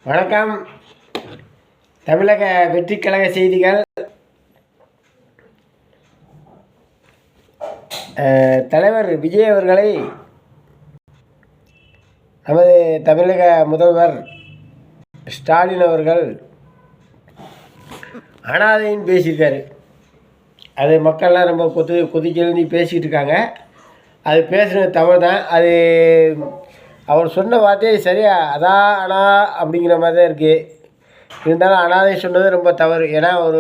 வணக்கம். தமிழக வெற்றி கழக செய்திகள். தலைவர் விஜய் அவர்களை நமது தமிழக முதல்வர் ஸ்டாலின் அவர்கள் அனாதைன்னு பேசியிருக்காரு. அது மக்கள்லாம் ரொம்ப கொதிச்செழுந்தி பேசிக்கிட்டு இருக்காங்க. அது பேசுகிறது தவறு தான். அது அவர் சொன்ன வார்த்தையை சரியா அனா அப்படிங்கிற மாதிரி தான் இருக்குது. இருந்தாலும் அனாதை சொன்னது ரொம்ப தவறு. ஏன்னா அவர்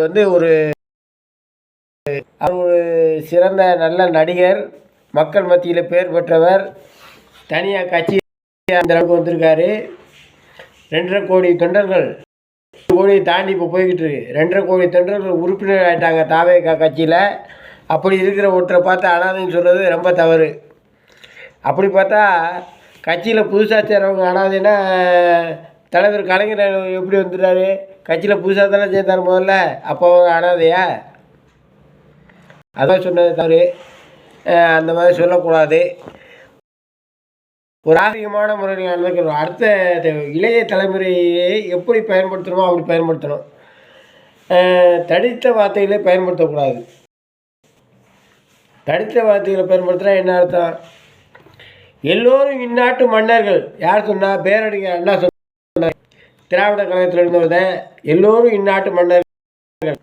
ஒரு சிறந்த நல்ல நடிகர், மக்கள் மத்தியில் பேர் பெற்றவர், தனியாக கட்சி அந்த அளவுக்கு வந்திருக்காரு. 2.5 கோடி தொண்டர்கள், கோடி தாண்டி இப்போ போய்கிட்டு இருக்கு. 2.5 கோடி தொண்டர்கள் உறுப்பினர் ஆகிட்டாங்க தாவேகா கட்சியில். அப்படி இருக்கிற ஒருத்தரை பார்த்து அனாதைன்னு சொல்கிறது ரொம்ப தவறு. அப்படி பார்த்தா கட்சியில் புதுசாக சேர்றவங்க அனாதைன்னா தலைவர் கலைஞர் எப்படி வந்துட்டாரு? கட்சியில் புதுசாக தானே சேர்ந்தார் முதல்ல. அப்போ அனாதையா? அதான் சொன்னது தவறு. அந்த மாதிரி சொல்லக்கூடாது. ஒரு ஆரோக்கியமான முறையில் நடந்துக்கணும். அடுத்த இளைய தலைமுறையை எப்படி பயன்படுத்தணுமோ அப்படி பயன்படுத்தணும். தடித்த வார்த்தைகளை பயன்படுத்தக்கூடாது. தடித்த வார்த்தைகளை பயன்படுத்தினா என்ன அர்த்தம்? எல்லோரும் இந்நாட்டு மன்னர்கள். யார் சொன்னால்? பேரறிஞர் அண்ணா சொன்னார். திராவிட கழகத்தில் இருந்தவர்தான் எல்லோரும் இந்நாட்டு மன்னர்கள்.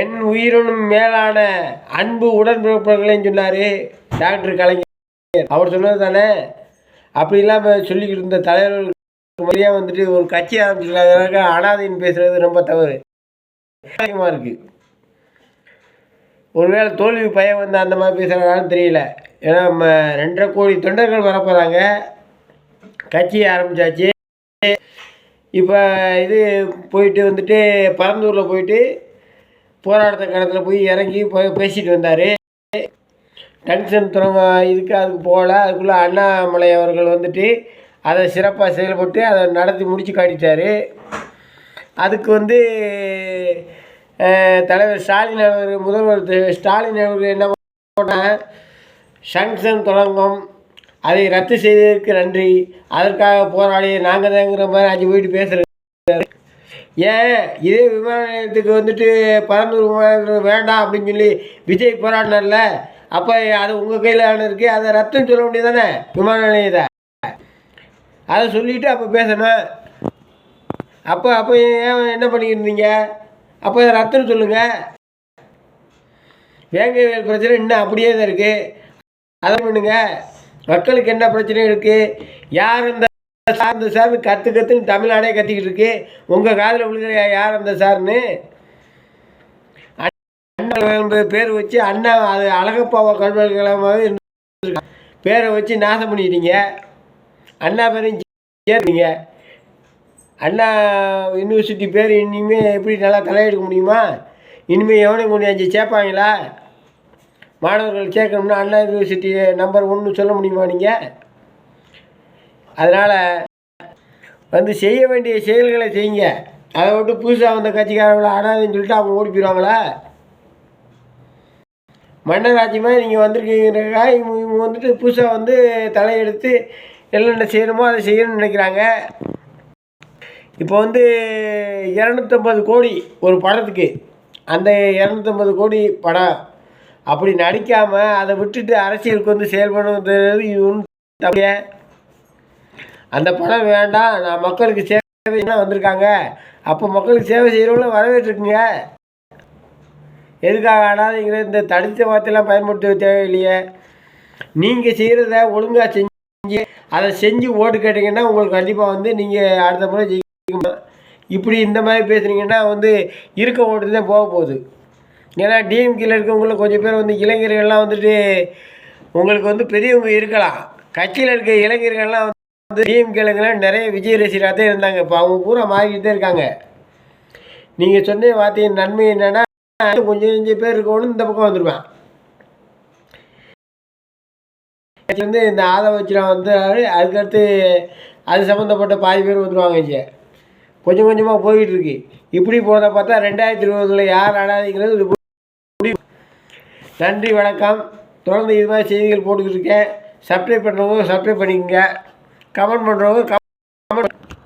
என் உயிரினும் மேலான அன்பு உடன்பிறப்புகளையும் சொன்னார் டாக்டர் கலைஞர். அவர் சொன்னது தானே. அப்படி இல்லாமல் சொல்லிக்கிட்டு இருந்த தலைவர்களுக்கு முறையாக ஒரு கட்சி ஆரம்பிச்சிருக்காங்க. அனாதைன்னு பேசுகிறது ரொம்ப தவறு. அதிகமாக இருக்குது. ஒருவேளை தோல்வி பயம் வந்து அந்த மாதிரி பேசுகிறாங்கன்னு தெரியல. ஏன்னா 2.5 கோடி தொண்டர்கள் வரப்போகிறாங்க. கட்சி ஆரம்பித்தாச்சு. இப்போ இது போயிட்டு பரந்தூரில் போயிட்டு போராட்ட களத்தில் போய் இறங்கி பேசிட்டு வந்தார். டங்ஷன் துறங்க அதுக்கு போகல. அதுக்குள்ளே அண்ணாமலை அவர்கள் அதை சிறப்பாக செயல்பட்டு அதை நடத்தி முடித்து காட்டிட்டார். அதுக்கு தலைவர் ஸ்டாலின் அவர்கள், முதல்வர் ஸ்டாலின் அவர்கள் என்ன பண்ணாங்க? டங்ஷன் தொடங்கும், அதை ரத்து செய்ததற்கு நன்றி, அதற்காக போராடி நாங்கள் தாங்கிற மாதிரி 5 போயிட்டு பேசுகிறது. ஏன் இதே விமான நிலையத்துக்கு பரந்தூர் விமான நிலையம் வேண்டாம் அப்படின்னு சொல்லி விஜய் போராடினார்ல? அப்போ அது உங்கள் கையில் இருக்குது. அதை ரத்துன்னு சொல்ல முடியாது தானே விமான நிலையத்தை? அதை சொல்லிவிட்டு அப்போ பேசணும். அப்போ ஏன் என்ன பண்ணிக்கிட்டு இருந்தீங்க? அப்போ அதை ரத்துன்னு சொல்லுங்கள். வேங்கை வயல் பிரச்சனை இன்னும் அப்படியே தான் இருக்குது. அதை பண்ணுங்க. மக்களுக்கு என்ன பிரச்சனை இருக்குது? யார் அந்த சார்னு கற்றுன்னு தமிழ்நாடே கத்திக்கிட்டு இருக்கு. உங்கள் காதில் விழுகிற யார் அந்த சார்னு? அண்ணா பேர் வச்சு அண்ணா அது அழகப்பாவை கல்வெடுக்கலாமாவே பேரை வச்சு நாசம் பண்ணிட்டீங்க. அண்ணா பேரையும் சேர்த்தீங்க. அண்ணா யூனிவர்சிட்டி பேர் இனிமேல் எப்படி நல்லா தலையெடுக்க முடியுமா? இனிமேல் எவனையும் கொண்டு அஞ்சு சேர்ப்பாங்களா? மாணவர்கள் சேர்க்கணும்னா அண்ணா யூனிவர்சிட்டி நம்பர் 1 சொல்ல முடியுமா நீங்கள்? அதனால் செய்ய வேண்டிய செயல்களை செய்யுங்க. அதை விட்டு புதுசாக வந்த கட்சிக்காரங்களை அனாதைன்னு சொல்லிட்டு அவங்க ஓடி போயிடுவாங்களா? மன்னராட்சியமாக நீங்கள் வந்திருக்கீங்கிறக்காக இவங்க புதுசாக தலையெடுத்து என்னென்ன செய்யணுமோ அதை செய்யணும்னு நினைக்கிறாங்க. இப்போ 250 கோடி ஒரு படத்துக்கு. அந்த 250 கோடி படம் அப்படி நடிக்காமல் அதை விட்டுட்டு அரசியலுக்கு செயல்படுறது தப்பிய. அந்த படம் வேண்டாம், நான் மக்களுக்கு சேவை வந்திருக்காங்க. அப்போ மக்களுக்கு சேவை செய்கிறவங்களும் வரவேற்றுக்குங்க. எதுக்காக ஆனாதுங்கிற இந்த தடித்த வார்த்தையெல்லாம் பயன்படுத்த தேவையில்லையே. நீங்கள் செய்கிறத ஒழுங்காக செஞ்சு அதை செஞ்சு ஓட்டு கேட்டிங்கன்னா உங்களுக்கு கண்டிப்பாக நீங்கள் அடுத்த முறை ஜெயிக்கணும். இப்படி இந்த மாதிரி பேசுனீங்கன்னா இருக்க ஓட்டு தான் போக போகுது. ஏன்னா டிஎம்கேல இருக்கவங்கள கொஞ்சம் பேர் இளைஞர்கள்லாம் உங்களுக்கு பெரியவங்க இருக்கலாம். கட்சியில் இருக்க இளைஞர்கள்லாம் டிஎம்கேலங்கெல்லாம் நிறைய விஜய் ரசிகராக தான் இருந்தாங்க. இப்போ அவங்க பூரா மாறிக்கிட்டு தான் இருக்காங்க. நீங்கள் சொன்ன வார்த்தையின் நன்மை என்னென்னா, கொஞ்சம் பேர் இருக்கணும் இந்த பக்கம் வந்துடுவேன். இந்த ஆதவச்சிரம் அதுக்கடுத்து அது சம்மந்தப்பட்ட பாதி பேர் வந்துடுவாங்க. இங்கே கொஞ்சம் கொஞ்சமாக போய்கிட்டு இருக்கு. இப்படி போகிறத பார்த்தா 2020 யார் அனாதைங்கிறது. நன்றி, வணக்கம். தொடர்ந்து இது மாதிரி செய்திகள் போட்டுக்கிட்டு இருக்கேன். சப்ஸ்கிரைப் பண்ணுறவங்க சப்ஸ்கிரைப் பண்ணிக்கோங்க. கமெண்ட் பண்ணுறவங்க கமெண்ட்